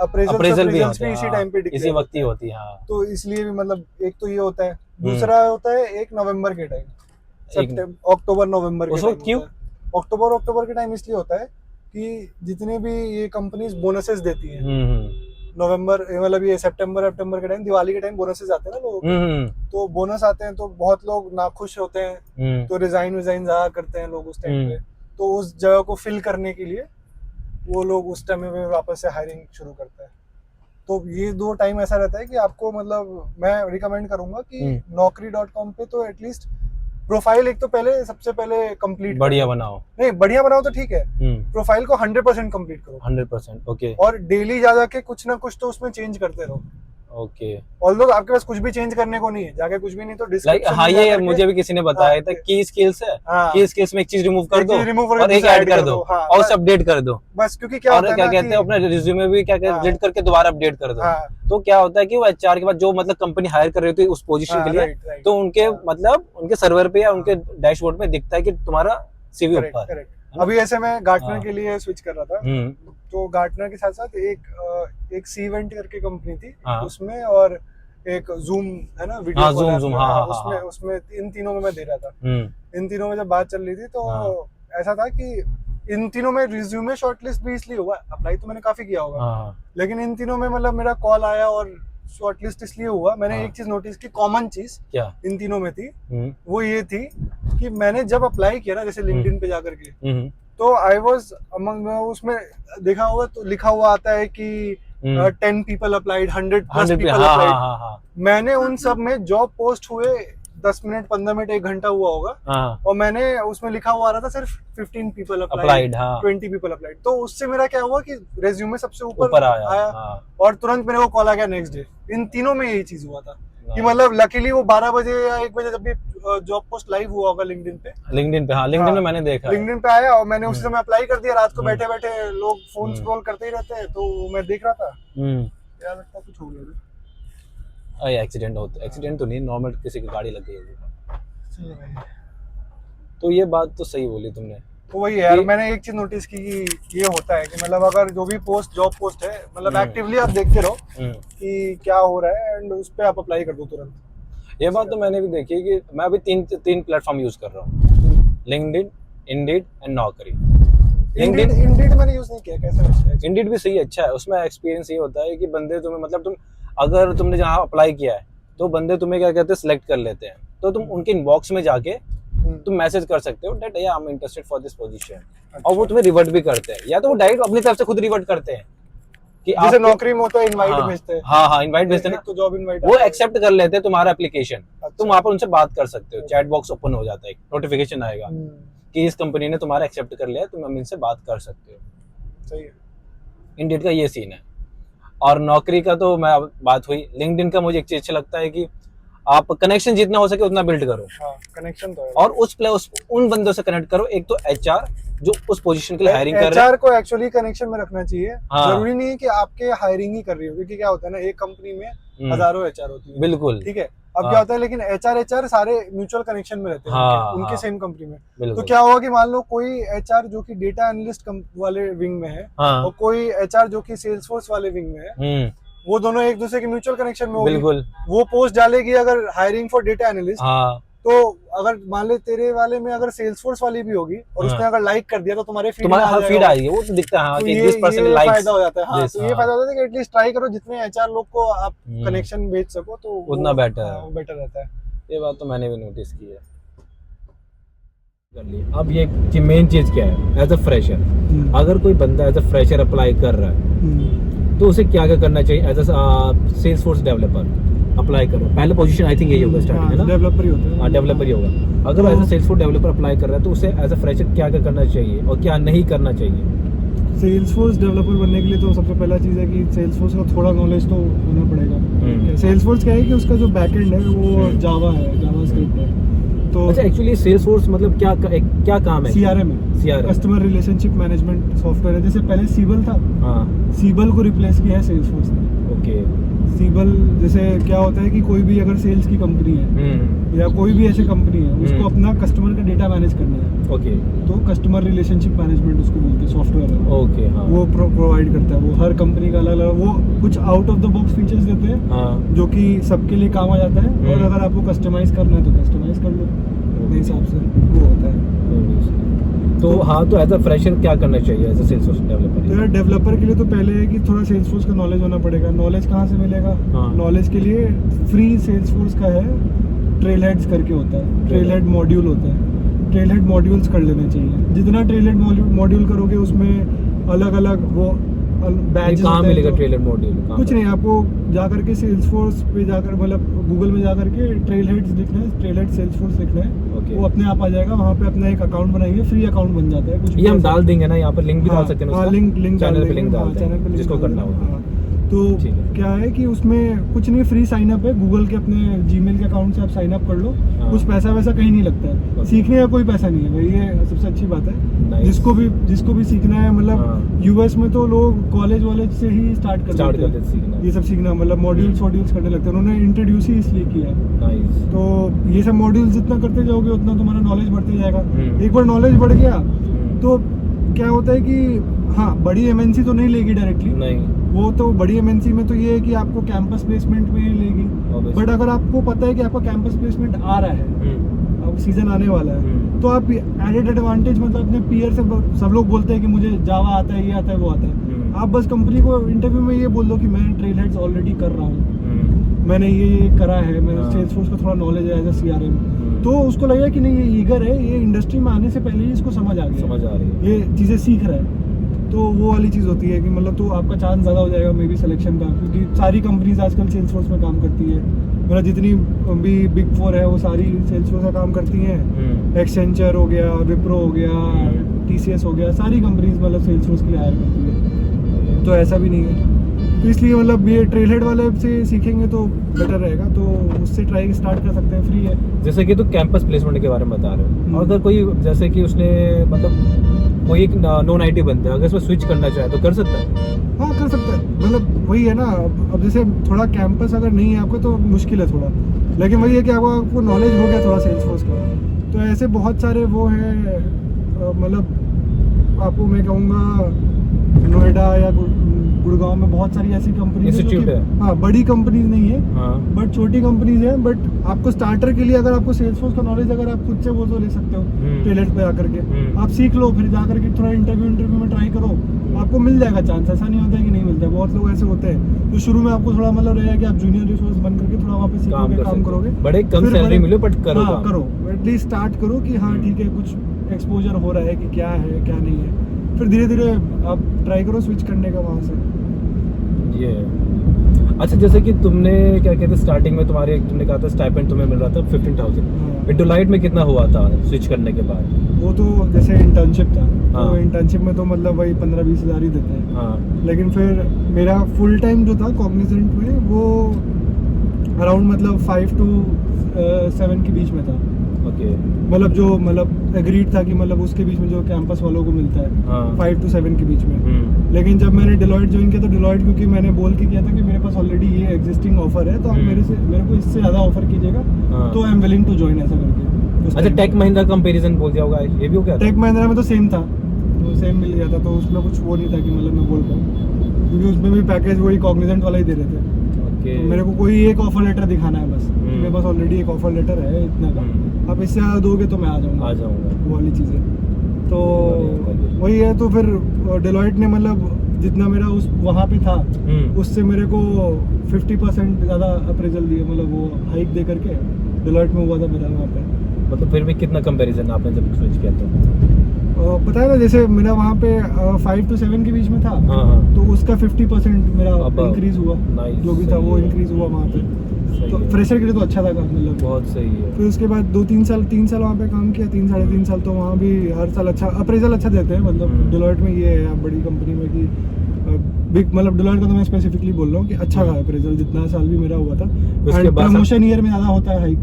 अप्रेजल भी इसी टाइम पे इसी वक्त ही होती है। तो इसलिए भी मतलब एक तो ये होता है, दूसरा होता है 1 नवंबर के टाइम, अक्टूबर नवंबर के टाइम। क्यों अक्टूबर के टाइम इसलिए होता है कि जितने भी ये कंपनीज बोनसेस देती हैं नवंबर, मतलब ये सितंबर के टाइम, दिवाली के टाइम बोनसेस आते हैं ना लोगों को, तो बोनस आते हैं तो बहुत लोग नाखुश होते हैं, तो रिजाइन ज्यादा करते हैं लोग उस टाइम पे। तो उस जगह को फिल करने के लिए वो लोग उस टाइम में वापस से हायरिंग शुरू करते हैं। तो ये 2 टाइम ऐसा रहता है कि आपको मतलब मैं रिकमेंड करूंगा कि naukri.com पे तो एटलीस्ट प्रोफाइल एक तो सबसे पहले कंप्लीट बढ़िया बनाओ। नहीं बढ़िया बनाओ तो ठीक है, प्रोफाइल को 100% कंप्लीट करो। 100% ओके। और डेली जा के कुछ ना कुछ तो उसमें चेंज करते रहो। ओके। ऑल्दो आपके पास कुछ भी चेंज करने को नहीं है, जाके कुछ भी नहीं तो डिस्क्रिप्शन हाँ ये मुझे भी किसी ने बताया था की स्किल्स है, की स्किल्स में एक चीज रिमूव कर दो और एक ऐड कर दो और उसे अपडेट कर दो बस। क्योंकि क्या होता है क्या कहते हैं अपने रिज्यूमे भी क्या कहते हैं डिलीट करके दोबारा अपडेट कर दो। तो क्या होता है कि वो एचआर के बाद जो मतलब कंपनी हायर कर रही होती है उस पोजीशन के लिए, तो उनके मतलब उनके सर्वर पे या उनके डैशबोर्ड में दिखता है कि तुम्हारा सीवी ऊपर। अभी ऐसे मैं गार्टनर के लिए स्विच कर रहा था, तो गार्टनर के साथ साथ एक सी इवेंट करके कंपनी थी उसमें, और एक जूम है ना वीडियो, उसमें इन तीनों में मैं दे रहा था। इन तीनों में जब बात चल रही थी तो ऐसा था कि इन तीनों में रिज्यूमे शॉर्टलिस्ट भी इसलिए हुआ, अप्लाई तो मैंने काफी किया होगा, लेकिन इन तीनों में मतलब मेरा कॉल आया और शॉर्टलिस्ट इसलिए हुआ। मैंने एक चीज नोटिस की, कॉमन चीज क्या इन तीनों में थी, वो ये थी कि मैंने जब अप्लाई किया ना जैसे लिंक्डइन पे जाकर के, तो आई वाज अमंग, उसमें देखा होगा तो लिखा हुआ आता है कि 10 people applied, 100+ people applied। मैंने उन सब में जॉब पोस्ट हुए 10 मिनट 15 मिनट 1 घंटा हुआ होगा, और मैंने उसमें लिखा हुआ आ रहा था सिर्फ 15 people applied, 20 people applied। तो उससे मेरा क्या हुआ कि रेज्यूमे सबसे ऊपर आया और तुरंत मेरे को कॉल आ गया नेक्स्ट डे। इन तीनों में यही चीज हुआ था कि मतलब लकीली वो 12 बजे या 1 बजे जब भी जॉब पोस्ट लाइव हुआ होगा लिंक्डइन पे। लिंक्डइन पे, हाँ लिंक्डइन में मैंने देखा है। लिंक्डइन पे आया और मैंने उस समय अप्लाई कर दिया। रात को बैठे बैठे लोग फोन स्क्रॉल करते ही रहते हैं, तो मैं देख रहा था, यार लगता कुछ हो गया। अरे एक्सीडेंट तो नहीं, नॉर्मल किसी की गाड़ी लग गई होगी। तो ये बात तो सही बोली तुमने। तो वही यार, मैंने एक चीज नोटिस की कि ये होता है कि मतलब अगर जो भी जॉब पोस्ट है, मतलब एक्टिवली आप देखते रहो कि क्या हो रहा है एंड उस पे आप अप्लाई कर दो तुरंत। ये बात तो मैंने भी देखी है कि मैं अभी तीन प्लेटफॉर्म यूज कर रहा हूँ, लिंक्डइन, इंडीड एंड नौकरी। इंडीड मैंने यूज नहीं किया, कैसा है? इंडीड भी सही अच्छा है। उसमें एक्सपीरियंस ये होता है कि बंदे तुम्हें, मतलब तुम अगर तुमने जहाँ अप्लाई किया है तो बंदे तुम्हें क्या कहते हैं, सिलेक्ट कर लेते हैं, तो तुम उनके इनबॉक्स में जाके तुम मैसेज कर सकते हो that I am interested for this position, और वो तुम्हें रिवर्ट भी करते हैं, या तो वो डायरेक्ट अपनी तरफ से खुद रिवर्ट करते हैं कि जैसे नौकरी में होता है इनवाइट भेजते हैं। हाँ इनवाइट भेजते हैं, तो जॉब इनवाइट वो एक्सेप्ट कर लेते हैं तुम्हारा एप्लीकेशन। तुम वहां पर उनसे बात कर सकते हो, चैट बॉक्स ओपन हो जाता है, नोटिफिकेशन आएगा कि इस कंपनी ने तुम्हारा एक्सेप्ट कर लिया, तुम इनसे बात कर सकते हो। सही है। इंडीड का ये सीन है। और नौकरी का तो मैं बात हुई। लिंक्डइन का मुझे एक चीज अच्छा लगता है कि आप कनेक्शन जितना हो सके उतना बिल्ड करो। कनेक्शन तो है। और उन बंदों से कनेक्ट करो। एक तो एचआर जो उस पोजीशन के लिए हायरिंग कर रहे हैं, एचआर को एक्चुअली कनेक्शन में रखना चाहिए। जरूरी नहीं है कि आपके हायरिंग ही कर रही हो, क्योंकि क्या होता है ना, एक कंपनी में हजारों एचआर होती है। बिल्कुल ठीक है। अब क्या होता है, लेकिन एचआर सारे म्यूचुअल कनेक्शन में रहते हैं उनके सेम कंपनी में। तो क्या होगा कि मान लो कोई एचआर जो कि डेटा एनालिस्ट वाले विंग में है और कोई एचआर जो कि सेल्सफोर्स वाले विंग में है, वो दोनों एक दूसरे के म्यूचुअल कनेक्शन में होगी। बिल्कुल। वो पोस्ट डालेगी अगर हायरिंग फॉर डेटा एनालिस्ट, तो अगर मान ले तेरे वाले में अगर सेल्सफोर्स वाली भी होगी और उसने अगर लाइक कर दिया तो तुम्हारे फीड आएगी, वो तो दिखता है कि 20% लाइक्स। फायदा हो जाता है। हाँ, तो ये फायदा होता है कि एटलीस्ट ट्राई करो, जितने एचआर लोग को आप कनेक्शन भेज सको तो उतना बेटर रहता है। ये बात तो मैंने भी नोटिस की है। अब ये मेन चीज क्या है, एज अ फ्रेशर अगर कोई बंदा एज अ फ्रेशर अप्लाई कर रहा है तो उसे क्या क्या करना चाहिए? As a Salesforce developer apply करो, पहले पोजीशन आई थिंक यही होगा स्टार्टिंग है ना, डेवलपर ही होता है। हाँ डेवलपर ही होगा। अगर as a Salesforce developer apply कर रहा है तो उसे एज अ फ्रेशर क्या क्या करना चाहिए और क्या नहीं करना चाहिए? सेल्सफोर्स डेवलपर बनने के लिए तो सबसे पहला चीज़ है कि सेल्सफोर्स का थोड़ा नॉलेज तो होना पड़ेगा। सेल्सफोर्स क्या है कि उसका जो बैकएंड है वो जावा है, जावास्क्रिप्ट है। तो अच्छा, एक्चुअली सेल्सफोर्स मतलब क्या काम है? सीआरएम है, कस्टमर रिलेशनशिप मैनेजमेंट सॉफ्टवेयर है। जैसे पहले सीबल था, सीबल को रिप्लेस किया है सेल्सफोर्स ने। ओके। सीबल जैसे क्या होता है कि कोई भी अगर सेल्स की कंपनी है या कोई भी ऐसी कंपनी है, उसको अपना कस्टमर का डेटा मैनेज करना है। ओके। तो कस्टमर रिलेशनशिप मैनेजमेंट उसको बोलते हैं, सॉफ्टवेयर है। ओके। वो प्रोवाइड करता है। वो हर कंपनी का अलग अलग, वो कुछ out of the box features देते हैं जो कि सबके लिए काम आ जाता है। और अगर आपको कस्टमाइज करना है तो कस्टमाइज कर लो अपने हिसाब से, वो होता है। तो हाँ, तो एज अ फ्रेशर क्या करना चाहिए एज अ सेल्सफोर्स डेवलपर? तो यार डेवलपर के लिए तो पहले है कि थोड़ा सेल्सफोर्स का नॉलेज होना पड़ेगा। नॉलेज कहाँ से मिलेगा? नॉलेज के लिए फ्री सेल्सफोर्स का है, ट्रेल हेड्स करके होता है, ट्रेल हेड मॉड्यूल होता है। ट्रेल हेड मॉड्यूल्स कर लेने चाहिए। जितना ट्रेल हेड मॉड्यूल करोगे उसमें अलग अलग वो बैच कहाँ मिलेगा ट्रेल हेड मॉड्यूल? कुछ नहीं, आपको जाकर के सेल्सफोर्स पे जाकर, मतलब गूगल में जाकर के ट्रेल हेड्स लिखना है, ट्रेल हेड सेल्सफोर्स लिखना है, वो अपने आप आ जाएगा। वहाँ पे अपना एक अकाउंट बनाएंगे, फ्री अकाउंट बन जाता है। कुछ ये हम डाल देंगे ना, यहाँ पर लिंक भी डाल सकते हैं। हाँ, लिंक चैनल पे लिंक डाल देंगे जिसको करना होगा। तो क्या है कि उसमें कुछ नहीं, फ्री साइन अप है। गूगल के अपने जीमेल के अकाउंट से आप साइन अप कर लो। कुछ पैसा वैसा कहीं नहीं लगता है। सीखने का कोई पैसा नहीं है भाई, ये सबसे अच्छी बात है। जिसको भी सीखना है, मतलब यूएस में तो लोग कॉलेज वॉलेज से ही स्टार्ट कर देते हैं ये सब सीखना, मतलब मॉड्यूल्स करने लगते हैं। उन्होंने इंट्रोड्यूस ही इसलिए किया है। तो ये सब मॉड्यूल्स जितना करते जाओगे उतना तुम्हारा नॉलेज बढ़ते जाएगा। एक बार नॉलेज बढ़ गया तो क्या होता है कि हाँ, बड़ी एमएनसी तो नहीं लेगी डायरेक्टली, नहीं वो तो बड़ी एमएनसी में तो ये है कि आपको कैंपस प्लेसमेंट में लेगी। बट अगर आपको पता है कि आपका कैंपस प्लेसमेंट आ रहा है, अब सीजन आने वाला है, तो आप एडेड एडवांटेज, मतलब अपने पीयर से, सब लोग बोलते हैं कि मुझे जावा आता है, ये आता है, वो आता है, आप बस कंपनी को इंटरव्यू में ये बोल दो कि मैं ट्रेल हेड्स ऑलरेडी कर रहा हूँ, मैंने ये करा है, मेरे सेल्सफोर्स का थोड़ा नॉलेज है एज अ सीआरएम। तो उसको लगेगा कि नहीं, ये ईगर है, ये इंडस्ट्री में आने से पहले ही इसको समझ आ रही है, ये चीज़ें सीख रहा है। तो वो वाली चीज़ होती है कि मतलब तो आपका चांस ज़्यादा हो जाएगा मे बी सिलेक्शन का, क्योंकि सारी कंपनीज आजकल सेल्सफोर्स में काम करती है। मतलब जितनी भी बिग 4 है वो सारी सेल्सफोर्स का काम करती हैं। एक्सेंचर हो गया, विप्रो हो गया, टीसीएस हो गया, सारी कंपनीज मतलब सेल्सफोर्स के लिए हायर करती है। तो ऐसा भी नहीं है, तो इसलिए मतलब ये ट्रेल हेड वाले से सीखेंगे तो बेटर रहेगा, तो उससे स्टार्ट कर सकते हैं, फ्री है। जैसे कि तो कैंपस प्लेसमेंट के बारे में बता रहे हो, और अगर कोई जैसे कि उसने मतलब कोई एक नॉन आईटी बंदा है, अगर उसमें स्विच करना चाहे तो कर सकता है? हाँ कर सकता है, मतलब वही है ना, अब जैसे थोड़ा कैंपस अगर नहीं है आपको तो मुश्किल है थोड़ा, लेकिन वही है कि आपको नॉलेज हो गया थोड़ा सेल्सफोर्स का, तो ऐसे बहुत सारे वो हैं, मतलब आपको मैं कहूँगा नोएडा या गुड़गांव में बहुत सारी ऐसी कंपनीज इंस्टीट्यूट है। हाँ, बड़ी कंपनीज नहीं है, हाँ। बट छोटी कंपनीज है, बट आपको स्टार्टर के लिए अगर आपको सेल्सफोर्स का नॉलेज अगर आप खुद से वो तो ले सकते हो टेलेंट पे आकर के, आप सीख लो, फिर जाकर के थोड़ा इंटरव्यू में ट्राई करो, आपको मिल जाएगा चांस, ऐसा नहीं होता है कि नहीं मिलता है, बहुत लोग ऐसे होते हैं तो शुरू में आपको थोड़ा मतलब रहेगा कि आप जूनियर रिसोर्स बन करके थोड़ा वहाँ पे सीखोगे, काम करोगे, बड़े कम सैलरी मिले बट करो, हाँ करो, एटलीस्ट स्टार्ट करो कि हाँ ठीक है, कुछ एक्सपोजर हो रहा है कि क्या है क्या नहीं है, फिर धीरे धीरे आप ट्राई करो स्विच करने का वहाँ से। ये अच्छा, जैसे कि तुमने क्या कहते हैं स्टार्टिंग में तुमने कहा था स्टाइपेंड तुम्हें मिल रहा था 15,000, डिलाइट में कितना हुआ था स्विच करने के बाद? वो तो जैसे इंटर्नशिप था, हाँ। तो इंटर्नशिप में तो मतलब वही 15-20 हज़ार ही देते हैं, हाँ। लेकिन फिर मेरा फुल टाइम जो था कॉग्निजेंट में वो अराउंड मतलब 5 to 7 के बीच में था। ओके। मतलब जो मतलब एग्रीड था कि मतलब उसके बीच में जो कैंपस वालों को मिलता है, हाँ। 5 to 7 के बीच में। लेकिन जब मैंने डिलॉयट ज्वाइन किया तो डिलॉयट क्योंकि मैंने बोल के किया था कि मेरे पास ऑलरेडी ये एग्जिस्टिंग ऑफर है, तो आप मेरे को इससे ज़्यादा ऑफर कीजिएगा, तो I am willing to join, ऐसा करके। अच्छा, टेक महिंद्रा कंपैरिजन बोल दिया होगा, ये भी हो गया? टेक महिंद्रा में तो सेम था, तो सेम मिल गया था, तो उसमें कुछ वो नहीं था कि मतलब मैं बोल पाऊँ, क्योंकि उसमें भी पैकेज वही कॉग्निजेंट वाला ही दे रहे थे। तो मेरे को कोई एक ऑफर लेटर दिखाना है बस, मेरे पास ऑलरेडी एक ऑफर लेटर है इतना का, आप इससे ज़्यादा दोगे तो मैं आ जाऊँगा वो वाली चीज़ें। तो वही है, तो फिर डिलॉयट ने मतलब जितना मेरा उस वहाँ पे था उससे मेरे को 50% ज़्यादा अप्रेजल दिए, मतलब वो हाइक दे करके डिलॉयट में हुआ था मेरा वहाँ पे। मतलब फिर भी कितना कंपैरिजन आपने जब स्विच किया तो? पता है ना, जैसे मेरा वहाँ पे 5 to 7 के बीच में था, तो उसका 50% मेरा इंक्रीज हुआ, जो भी था वो इंक्रीज हुआ वहाँ पे, तो फ्रेशर के लिए तो अच्छा था मतलब, बहुत सही है। फिर उसके बाद 3 साल वहाँ पे काम किया, 3-3.5 साल, तो वहाँ भी हर साल अच्छा अप्रेजल अच्छा देते हैं, मतलब डिलॉयट में ये है बड़ी कंपनी में कि बिग, मतलब डिलॉयट का तो मैं स्पेसिफिकली बोल रहा हूँ कि अच्छा था अप्रेजल, जितना साल भी मेरा हुआ था। प्रमोशन ईयर में ज़्यादा होता है हाइक,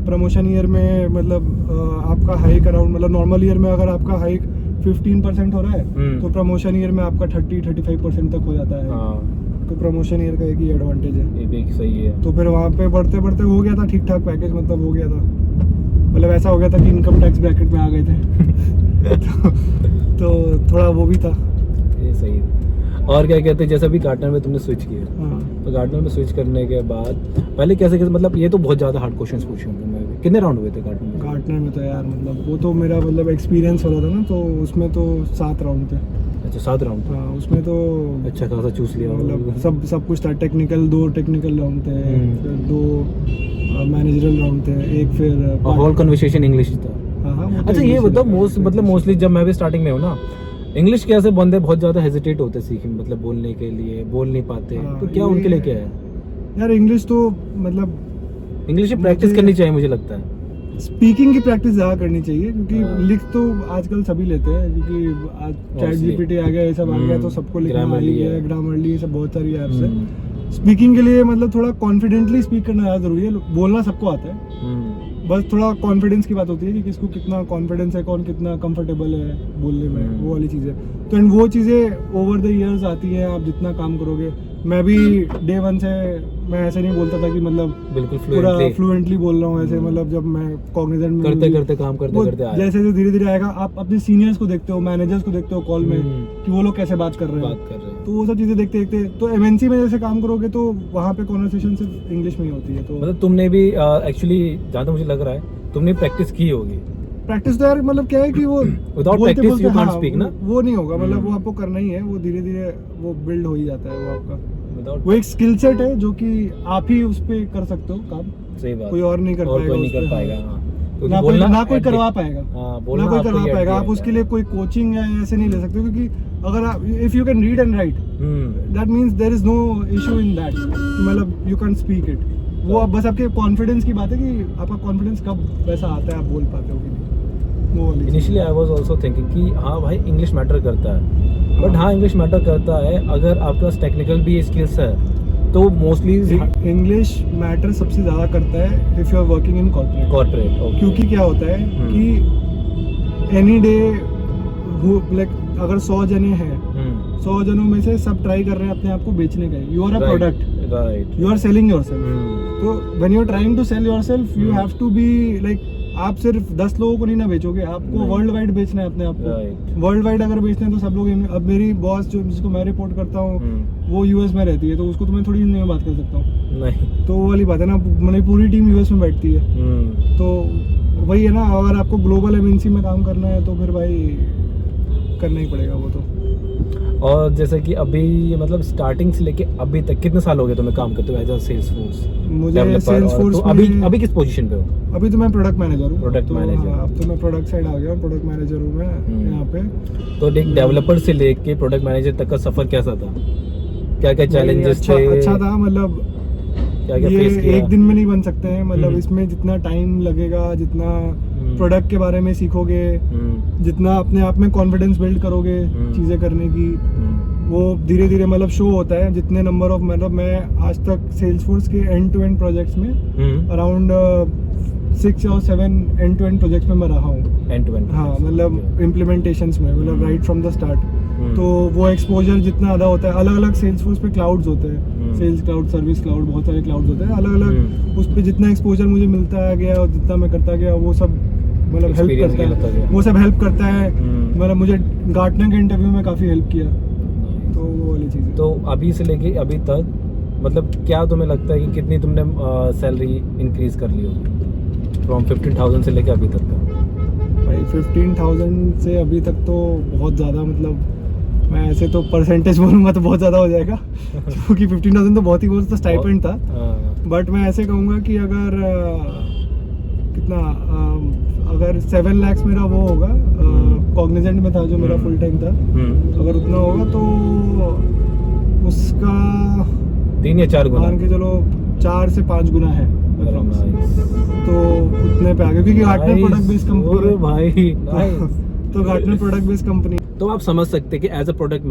प्रमोशन ईयर में मतलब आपका हाइक अराउंड, मतलब नॉर्मल ईयर में अगर आपका हाइक 15% हो रहा है, तो प्रमोशन ईयर में आपका 30-35% तक हो जाता है, तो प्रमोशन ईयर का एक ही एडवांटेज है, ये भी सही है। तो फिर वहाँ पे बढ़ते बढ़ते हो गया था ठीक ठाक पैकेज, मतलब हो गया था, मतलब ऐसा हो गया था कि इनकम टैक्स ब्रैकेट में आ गए थे तो थोड़ा वो भी था, ये सही है। और क्या कहते हैं, जैसे अभी गार्टनर में तुमने स्विच किया, तो गार्टनर में स्विच करने के बाद पहले कैसे मतलब ये तो बहुत ज़्यादा हार्ड क्वेश्चंस पूछे होंगे, मैं कितने राउंड हुए थे गार्टनर में? तो यार मतलब वो तो मेरा मतलब एक्सपीरियंस वाला था ना, तो उसमें तो 7 राउंड थे। अच्छा, 7 राउंड? हाँ, उसमें तो अच्छा खासा चूस लिया, मतलब सब कुछ था, दो टेक्निकल राउंड थे, फिर 2 मैनेजरल राउंड थे, एक फिर होल कन्वर्सेशन इंग्लिश था। हाँ। अच्छा, ये बताओ मोस्टली जब मैं भी स्टार्टिंग में हूँ ना, इंग्लिश कैसे बंदे बहुत ज़्यादा हेजिटेट होते सीखने, मतलब बोलने के लिए, बोल नहीं पाते, तो क्या उनके लिए क्या है यार? इंग्लिश तो मतलब इंग्लिश की प्रैक्टिस करनी चाहिए, मुझे लगता है स्पीकिंग की प्रैक्टिस ज़्यादा करनी चाहिए, क्योंकि लिख तो आजकल सभी लेते हैं, क्योंकि आज चैट जीपीटी आ गया, ये सब आ गया, तो सबको लिखना आ ही गया है, ग्रामरली, ये सब बहुत सारी ऐप्स है। स्पीकिंग के लिए मतलब थोड़ा कॉन्फिडेंटली स्पीक करना ज़्यादा जरूरी है, बोलना सबको आता है, बस थोड़ा कॉन्फिडेंस की बात होती है कि किसको कितना कॉन्फिडेंस है, कौन कितना कंफर्टेबल है बोलने में, वो वाली चीज़ें। तो वो चीज़ें ओवर द ईयर्स आती हैं, आप जितना काम करोगे। मैं भी डे 1 से मैं ऐसे नहीं बोलता था कि मतलब बिल्कुल पूरा फ्लुएंटली बोल रहा हूँ ऐसे, मतलब जब मैं कॉग्निजेंट में करते काम करते जैसे जो धीरे धीरे आएगा, आप अपने सीनियर्स को देखते हो, मैनेजर्स को देखते हो कॉल में कि वो लोग कैसे बात कर रहे हैं, तो वो सब चीज़ें देखते देखते, तो एमएनसी में जैसे काम करोगे तो वहाँ पे कॉन्वर्सेशन सिर्फ इंग्लिश में ही होती है। तो मतलब तुमने भी एक्चुअली, जहाँ तक मुझे लग रहा है, तुमने प्रैक्टिस की होगी। प्रैक्टिस तो यार मतलब क्या है कि वो without practice you can't speak ना, वो नहीं होगा, मतलब वो आपको करना ही है, वो धीरे धीरे वो बिल्ड हो ही जाता है, वो आपका वो एक स्किल सेट है जो कि आप ही उस पे कर सकते हो काम। सही बात, कोई और नहीं कर पाएगा, कोई नहीं कर पाएगा, ना कोई करवा पाएगा, ना कोई करवा पाएगा। आप उसके लिए कोई कोचिंग या ऐसे नहीं ले सकते, क्योंकि अगर आप if you can read and write, that means there is no issue in that, मतलब यू कैन स्पीक इट। वो अब बस आपके कॉन्फिडेंस की बात है कि आपका कॉन्फिडेंस कब वैसा आता है, आप बोल पाते हो कि नहीं। Initially I was also thinking कि हाँ भाई इंग्लिश मैटर करता है, बट हाँ इंग्लिश मैटर करता है। अगर आपके पास टेक्निकल भी स्किल्स है तो मोस्टली इंग्लिश मैटर सबसे ज़्यादा करता है if you are working in corporate. क्योंकि क्या होता है कि एनी डे लाइक अगर 100 जने हैं, 100 जनों में से सब ट्राई कर रहे हैं अपने आप को बेचने का। You are a product, right, you are selling yourself. तो when you are trying to sell yourself you have to be like, आप सिर्फ 10 लोगों को नहीं ना बेचोगे, आपको वर्ल्ड वाइड बेचना है अपने आप को। वर्ल्ड वाइड अगर बेचते हैं तो सब लोग, अब मेरी बॉस जो जिसको मैं रिपोर्ट करता हूँ वो यूएस में रहती है, तो उसको तो मैं थोड़ी नहीं बात कर सकता हूँ, नहीं। तो वो वाली बात है ना, मेरी पूरी टीम यूएस में बैठती है। तो वही है ना, अगर आपको ग्लोबल एमएनसी में काम करना है तो फिर भाई करना ही पड़ेगा वो तो। और जैसे कि अभी मतलब स्टार्टिंग से लेके अभी तक कितने साल हो गए तुम्हें काम करते हो एज अ सेल्सफोर्स? मुझे सेल्सफोर्स तो अभी किस पोजीशन पे हो? अभी तो मैं प्रोडक्ट मैनेजर हूँ। प्रोडक्ट मैनेजर, अब तो मैं प्रोडक्ट साइड आ गया हूँ, प्रोडक्ट मैनेजर हूँ मैं यहाँ पे। तो एक डेवलपर से लेके प्रोडक्ट मैनेजर तक का सफर कैसा था? क्या क्या चैलेंजेस थे? अच्छा था, मतलब ये एक दिन में नहीं बन सकते हैं, मतलब इसमें जितना टाइम लगेगा, जितना प्रोडक्ट के बारे में सीखोगे, जितना अपने आप में कॉन्फिडेंस बिल्ड करोगे चीज़ें करने की, वो धीरे धीरे मतलब शो होता है। जितने नंबर ऑफ, मतलब मैं आज तक सेल्सफोर्स के एंड टू एंड प्रोजेक्ट्स में अराउंड 6 और 7 एंड टू एंड प्रोजेक्ट्स में मैं रहा हूँ। एंड टू एंड, हाँ, मतलब इम्प्लीमेंटेशंस में, मतलब राइट फ्रॉम द स्टार्ट। तो वो एक्सपोजर जितना ज़्यादा होता है, अलग अलग सेल्सफोर्स पे क्लाउड्स होते हैं, सेल्स क्लाउड, सर्विस क्लाउड, बहुत सारे क्लाउड्स होते हैं अलग अलग। उस पर जितना एक्सपोजर मुझे मिलता गया और जितना मैं करता गया, वो सब मतलब हेल्प करता है, वो सब हेल्प करता है। मतलब मुझे गार्टनर के इंटरव्यू में काफ़ी हेल्प किया, तो वो वाली चीज़। तो अभी से लेके अभी तक मतलब क्या तुम्हें लगता है कि कितनी तुमने सैलरी इंक्रीज कर ली होगी फ्रॉम 15,000 से लेके अभी तक का? भाई 15,000 से अभी तक तो बहुत ज़्यादा, मतलब मैं ऐसे तो परसेंटेज बोलूँगा तो बहुत ज़्यादा हो जाएगा क्योंकि 15,000 तो बहुत ही, बहुत तो स्टाइपेंड था। बट मैं ऐसे कहूँगा कि अगर कितना अगर 7 लाख मेरा वो होगा, कॉग्निजेंट में था जो मेरा फुल टाइम था, अगर उतना होगा तो उसका 3 या 4 गुना, मान के चलो 4 से 5 गुना है। तो उतने पे आ गए, क्योंकि गार्टनर प्रोडक्ट बेस्ड कंपनी है भाई। तो गार्टनर प्रोडक्ट बेस्ड कंपनी। तो आप समझ सकते हैं कि एज अ प्रोडक्ट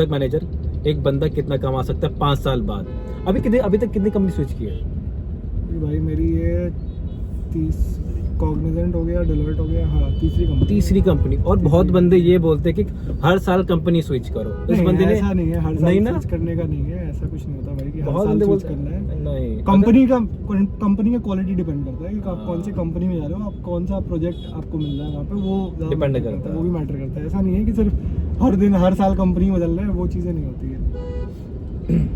मैनेजर एक बंदा कितना कमा सकता है 5 साल बाद। अभी तक कितनी कंपनी स्विच की है? भाई मेरी ये 30 कॉग्निजेंट हो गया, डेलोइट हो गया, हाँ तीसरी कंपनी। और बहुत बंदे ये बोलते हैं कि हर साल कंपनी स्विच करो। इस बंदे ने ऐसा नहीं है, हर साल स्विच करने का नहीं है, ऐसा कुछ नहीं होता भाई कि हर साल स्विच करना है। नहीं, कंपनी का क्वालिटी डिपेंड करता है कि आप कौन सी कंपनी में जा रहे हो, आप कौन सा प्रोजेक्ट आपको मिल रहा है वहाँ पे, वो डिपेंड करता है, वो भी मैटर करता है। ऐसा नहीं है कि सिर्फ हर साल कंपनी बदल रहा है, वो चीज़ें नहीं होती है।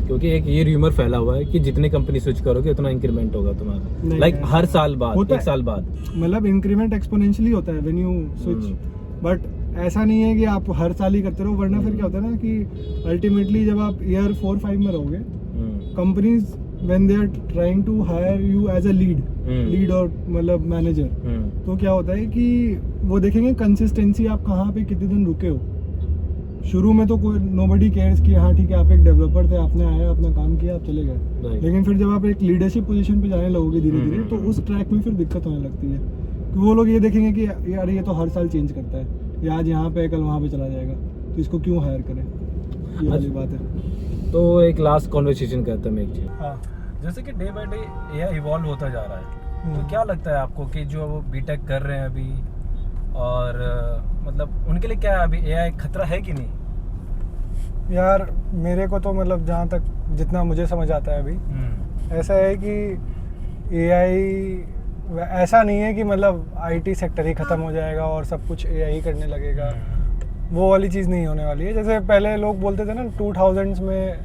क्योंकि एक ये र्यूमर फैला हुआ है कि जितने कंपनी स्विच करोगे उतना इंक्रीमेंट होगा तुम्हारा, लाइक हर साल बाद, 1 साल बाद, मतलब इंक्रीमेंट एक्सपोनेंशियली होता है व्हेन यू स्विच। बट ऐसा नहीं है कि आप हर साल ही करते रहो, वरना फिर क्या होता है ना कि अल्टीमेटली जब आप ईयर 4-5 में रहोगे, companies when they are trying to hire you as a lead और मतलब मैनेजर, तो क्या होता है कि वो देखेंगे कंसिस्टेंसी, आप कहाँ पे कितने दिन रुके हो। शुरू में तो कोई नोबडी केयर्स कि हाँ ठीक है आप एक डेवलपर थे, आपने आया अपना काम किया आप चले गए, लेकिन फिर जब आप एक लीडरशिप पोजीशन पे जाने लगोगे धीरे धीरे, तो उस ट्रैक में फिर दिक्कत होने लगती है कि वो लोग ये देखेंगे कि यार ये तो हर साल चेंज करता है, ये आज यहाँ पे कल वहाँ पे चला जाएगा, तो इसको क्यों हायर करें, ये वाली बात है। तो एक लास्ट कॉन्वर्सेशन करते हैं एक चीज़, जैसे कि day by day AI evolve होता जा रहा है, तो क्या लगता है आपको कि जो वो बीटेक कर रहे हैं अभी, और मतलब उनके लिए क्या है अभी एआई खतरा है कि नहीं? यार मेरे को तो मतलब जहाँ तक जितना मुझे समझ आता है अभी, ऐसा है कि एआई ऐसा नहीं है कि मतलब आईटी सेक्टर ही ख़त्म हो जाएगा और सब कुछ एआई करने लगेगा, वो वाली चीज़ नहीं होने वाली है। जैसे पहले लोग बोलते थे ना 2000s में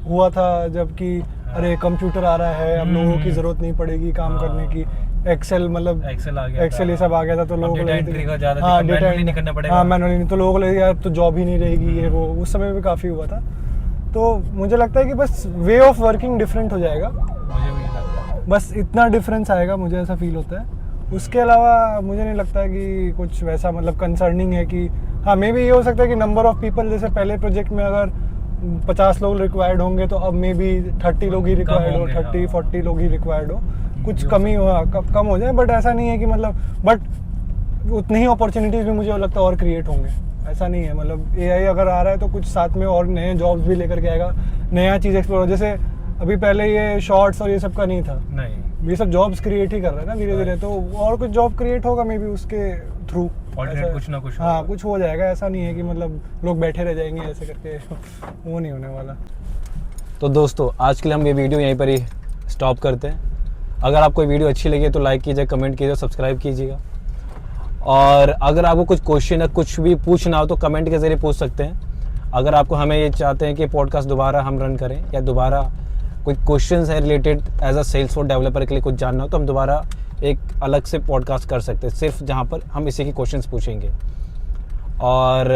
हुआ था, जबकि अरे कंप्यूटर आ रहा है, अब लोगों की ज़रूरत नहीं पड़ेगी काम करने की, एक्सेल मतलब एक्सेल आ गया, एक्सेल ये सब आ गया था, तो लोगों को मैनुअली नहीं करना पड़ेगा, मैनुअली नहीं, तो लोगों को लगे यार तो जॉब ही नहीं रहेगी, ये वो उस समय भी काफ़ी हुआ था। तो मुझे लगता है कि बस वे ऑफ वर्किंग डिफरेंट हो जाएगा, मुझे भी लगता है बस इतना डिफरेंस आएगा, मुझे ऐसा फील होता है। उसके अलावा मुझे नहीं लगता कि कुछ वैसा मतलब कंसर्निंग है कि हाँ मे भी ये हो सकता है कि नंबर ऑफ पीपल, जैसे पहले प्रोजेक्ट में अगर 50 लोग रिक्वायर्ड होंगे तो अब मे बी 30 लोग ही रिक्वायर्ड हो, 30-40 लोग ही रिक्वायर्ड हो, कुछ कमी हो कम हो जाए, बट ऐसा नहीं है कि मतलब बट उतनी ही अपॉर्चुनिटीज़ भी मुझे लगता है और क्रिएट होंगे। ऐसा नहीं है, मतलब AI अगर आ रहा है तो कुछ साथ में और नए जॉब्स भी लेकर के आएगा, नया चीज़ एक्सप्लोर। जैसे अभी पहले ये शॉर्ट्स और ये सब का नहीं था, नहीं, ये सब जॉब्स क्रिएट ही कर रहा है ना धीरे धीरे, तो और कुछ जॉब क्रिएट होगा मे बी उसके थ्रू, ऑल्टरनेट कुछ ना कुछ हाँ होगा। कुछ हो जाएगा। ऐसा नहीं है कि मतलब लोग बैठे रह जाएंगे ऐसे करके, वो नहीं होने वाला। तो दोस्तों आज के लिए हम ये वीडियो यहीं पर ही स्टॉप करते हैं। अगर आपको ये वीडियो अच्छी लगी तो लाइक कीजिए, कमेंट कीजिए, सब्सक्राइब कीजिएगा। और अगर आपको कुछ क्वेश्चन या कुछ भी पूछना हो तो कमेंट के ज़रिए पूछ सकते हैं। अगर आपको हमें ये चाहते हैं कि पॉडकास्ट दोबारा हम रन करें या दोबारा कोई क्वेश्चंस है related as a Salesforce developer के लिए कुछ जानना हो तो हम दोबारा एक अलग से पॉडकास्ट कर सकते हैं, सिर्फ जहाँ पर हम इसी के क्वेश्चंस पूछेंगे। और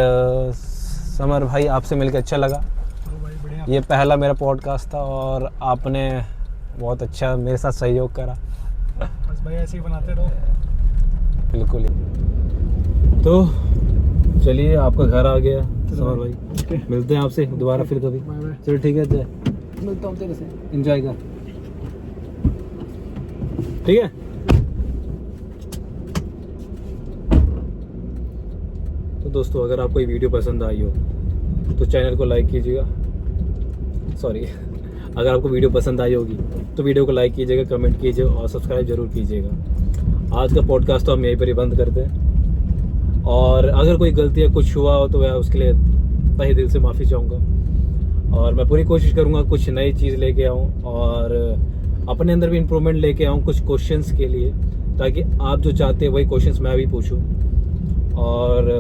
समर भाई आपसे मिलकर अच्छा लगा। ये पहला मेरा पॉडकास्ट था और आपने बहुत अच्छा मेरे साथ सहयोग करा। बस भाई ऐसे ही बनाते रहो। बिल्कुल ही। तो चलिए आपका घर आ गया समर भाई, मिलते हैं आपसे दोबारा फिर कभी। चलो ठीक है, जय मिलता हूँ तेरे से, एंजॉय कर, ठीक है। तो दोस्तों अगर आपको ये वीडियो पसंद आई हो तो चैनल को लाइक कीजिएगा, सॉरी अगर आपको वीडियो पसंद आई होगी तो वीडियो को लाइक कीजिएगा, कमेंट कीजिए और सब्सक्राइब जरूर कीजिएगा। आज का पॉडकास्ट तो हम यहीं पर ही बंद करते हैं। और अगर कोई गलती या कुछ हुआ हो तो मैं उसके लिए तहे दिल से माफ़ी चाहूँगा। और मैं पूरी कोशिश करूँगा कुछ नई चीज़ लेके आऊँ और अपने अंदर भी इम्प्रूवमेंट लेके आऊँ कुछ क्वेश्चंस के लिए, ताकि आप जो चाहते हैं वही क्वेश्चंस मैं भी पूछूँ। और